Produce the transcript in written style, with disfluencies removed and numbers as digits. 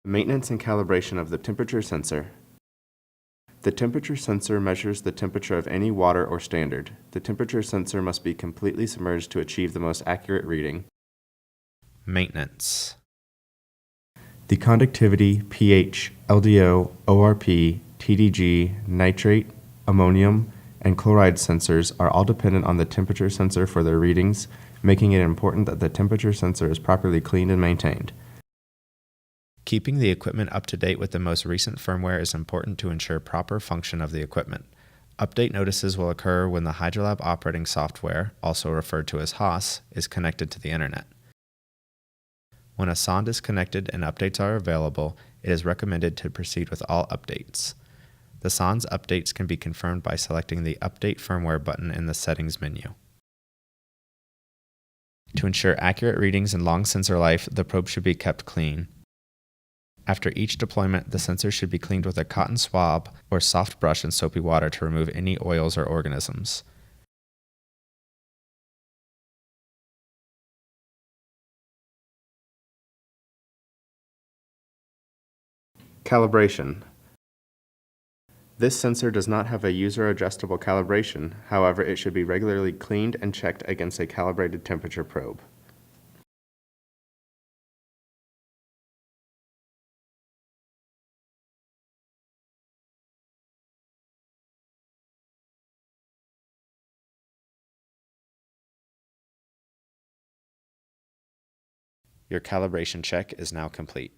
Maintenance and calibration of the temperature sensor. The temperature sensor measures the temperature of any water or standard. The temperature sensor must be completely submerged to achieve the most accurate reading. Maintenance. The conductivity, pH, LDO, ORP, TDG, nitrate, ammonium, and chloride sensors are all dependent on the temperature sensor for their readings, making it important that the temperature sensor is properly cleaned and maintained. Keeping the equipment up to date with the most recent firmware is important to ensure proper function of the equipment. Update notices will occur when the Hydrolab operating software, also referred to as HOS, is connected to the internet. When a sonde is connected and updates are available, it is recommended to proceed with all updates. The sonde's updates can be confirmed by selecting the Update Firmware button in the Settings menu. To ensure accurate readings and long sensor life, the probe should be kept clean. After each deployment, the sensor should be cleaned with a cotton swab or soft brush in soapy water to remove any oils or organisms. Calibration. This sensor does not have a user-adjustable calibration, however, it should be regularly cleaned and checked against a calibrated temperature probe. Your calibration check is now complete.